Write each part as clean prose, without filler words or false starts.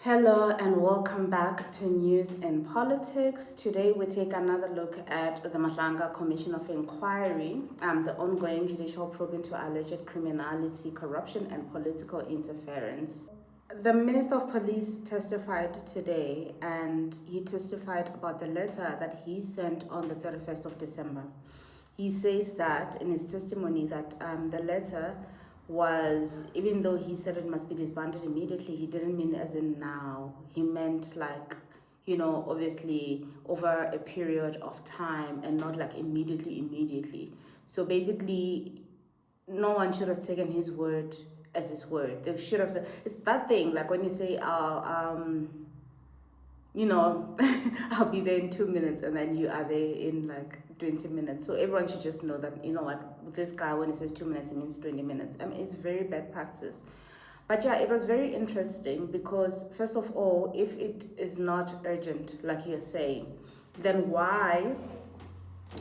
Hello and welcome back to News and Politics. Today we take another look at the Madlanga Commission of Inquiry, the ongoing judicial probe into alleged criminality, corruption and political interference. The Minister of Police testified today, and he testified about the letter that he sent on the 31st of December. He says that in his testimony that the letter was, even though he said it must be disbanded immediately, he didn't mean as in now. He meant like, obviously over a period of time and not like immediately. So basically, no one should have taken his word as his word. They should have said, it's that thing, like when you say, I'll be there in 2 minutes and then you are there in like 20 minutes. So everyone should just know that, with this guy, when he says 2 minutes, it means 20 minutes. I mean, it's very bad practice. But yeah, it was very interesting because, first of all, if it is not urgent, like you're saying, then why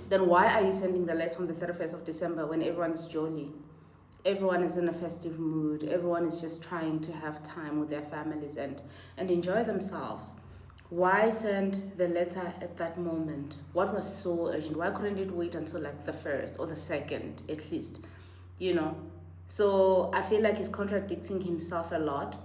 are you sending the letter on the 31st of December when everyone's jolly? Everyone is in a festive mood. Everyone is just trying to have time with their families and enjoy themselves. Why send the letter at that moment? What was so urgent? Why couldn't it wait until like the 1st or the 2nd at least? So I feel like he's contradicting himself a lot.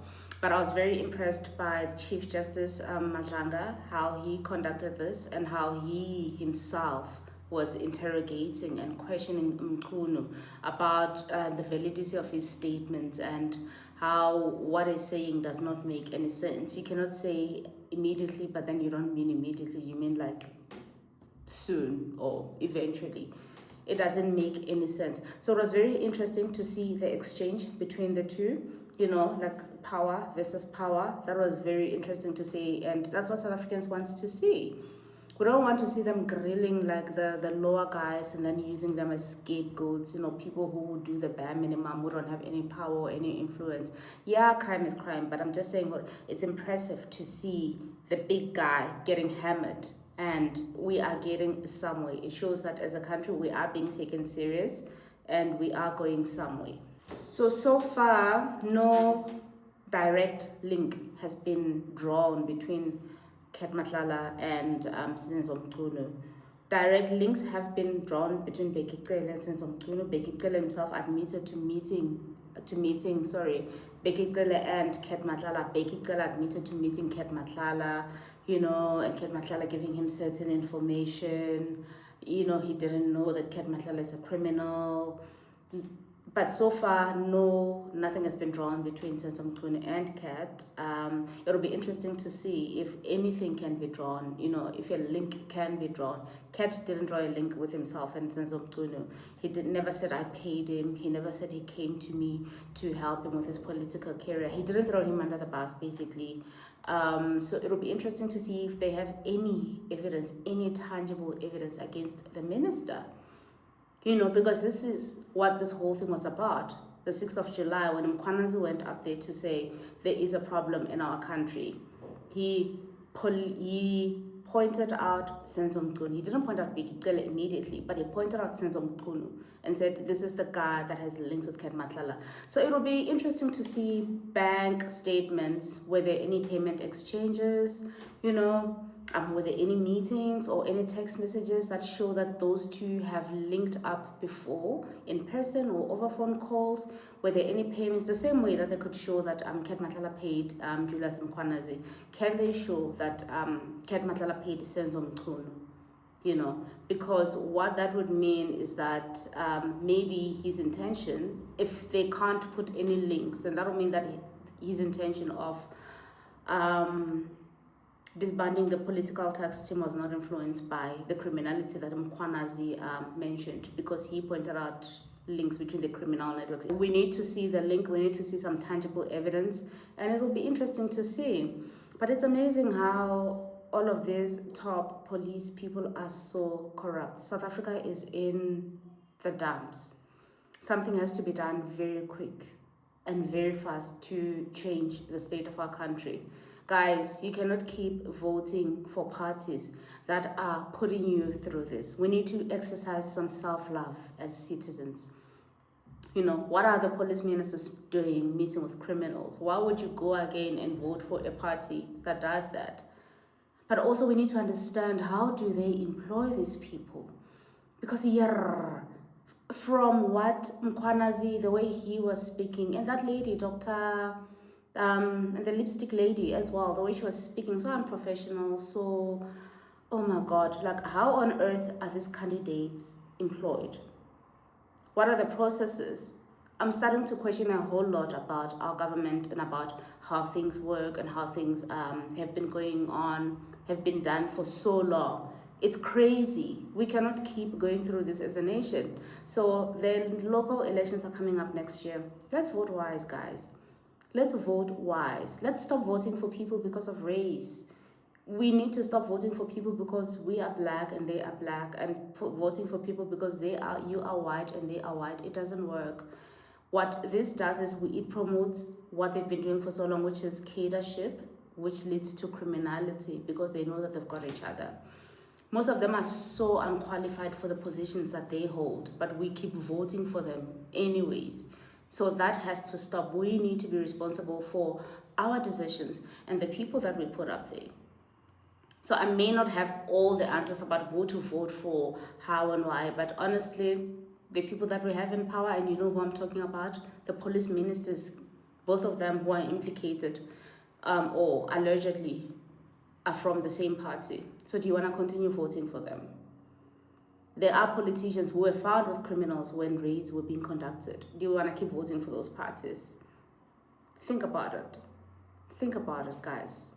But I was very impressed by the Chief Justice Madlanga, how he conducted this and how he himself was interrogating and questioning Mcunu about the validity of his statements and how what he's saying does not make any sense. You cannot say immediately, but then you don't mean immediately. You mean like soon or eventually. It doesn't make any sense. So it was very interesting to see the exchange between the two, like power versus power. That was very interesting to see, and that's what South Africans want to see. We don't want to see them grilling like the lower guys and then using them as scapegoats, people who do the bare minimum, who don't have any power or any influence. Yeah, crime is crime, but I'm just saying it's impressive to see the big guy getting hammered and we are getting somewhere. It shows that as a country we are being taken serious and we are going somewhere. So far, no direct link has been drawn between Madlanga and Mcunu. Direct links have been drawn between Nikiwe and Mcunu. Nikiwe himself admitted to meeting Nikiwe and Madlanga. Nikiwe admitted to meeting Madlanga, and Madlanga giving him certain information. He didn't know that Madlanga is a criminal. But so far, nothing has been drawn between Mcunu and Cat. It'll be interesting to see if anything can be drawn, if a link can be drawn. Cat didn't draw a link with himself and Mcunu. He never said I paid him. He never said he came to me to help him with his political career. He didn't throw him under the bus, basically. So it'll be interesting to see if they have any evidence, any tangible evidence against the minister. Because this is what this whole thing was about. The 6th of July, when Mcunu went up there to say there is a problem in our country, he pointed out Mcunu. He didn't point out Nikiwe immediately, but he pointed out Mcunu and said, this is the guy that has links with Madlanga. So it will be interesting to see bank statements, whether any payment exchanges, were there any meetings or any text messages that show that those two have linked up before in person or over phone calls? Were there any payments the same way that they could show that Madlanga paid Julius Mcunu? Can they show that Madlanga paid Mcunu? Because what that would mean is that maybe his intention, if they can't put any links, then that would mean that his intention of disbanding the political tax team was not influenced by the criminality that Mcunu mentioned, because he pointed out links between the criminal networks. We need to see the link, we need to see some tangible evidence, and it will be interesting to see. But it's amazing how all of these top police people are so corrupt. South Africa is in the dumps. Something has to be done very quick and very fast to change the state of our country. Guys, you cannot keep voting for parties that are putting you through this. We need to exercise some self-love as citizens. What are the police ministers doing meeting with criminals? Why would you go again and vote for a party that does that? But also we need to understand, how do they employ these people? Because from what Mkwanazi, the way he was speaking, and that lady, Dr. And the lipstick lady as well, the way she was speaking, so unprofessional, so, oh my God, like how on earth are these candidates employed? What are the processes? I'm starting to question a whole lot about our government and about how things work and how things have been done for so long. It's crazy. We cannot keep going through this as a nation. So the local elections are coming up next year. Let's vote wise, guys. Let's vote wise. Let's stop voting for people because of race. We need to stop voting for people because we are black and they are black, and voting for people because you are white and they are white. It doesn't work. What this does is it promotes what they've been doing for so long, which is catership, which leads to criminality because they know that they've got each other. Most of them are so unqualified for the positions that they hold, but we keep voting for them anyways. So that has to stop. We need to be responsible for our decisions and the people that we put up there. So I may not have all the answers about who to vote for, how and why, but honestly, the people that we have in power, and you know who I'm talking about, the police ministers, both of them who are implicated or allegedly are from the same party. So do you want to continue voting for them? There are politicians who were found with criminals when raids were being conducted. Do you want to keep voting for those parties? Think about it. Think about it, guys.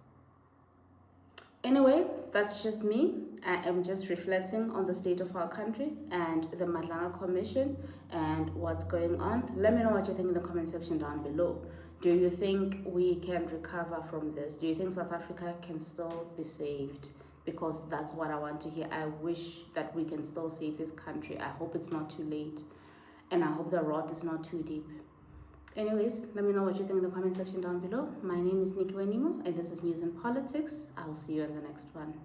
Anyway, that's just me. I am just reflecting on the state of our country and the Madlanga Commission and what's going on. Let me know what you think in the comment section down below. Do you think we can recover from this? Do you think South Africa can still be saved? Because that's what I want to hear. I wish that we can still save this country. I hope it's not too late. And I hope the rot is not too deep. Anyways, let me know what you think in the comment section down below. My name is Nikiwe, and this is News and Politics. I'll see you in the next one.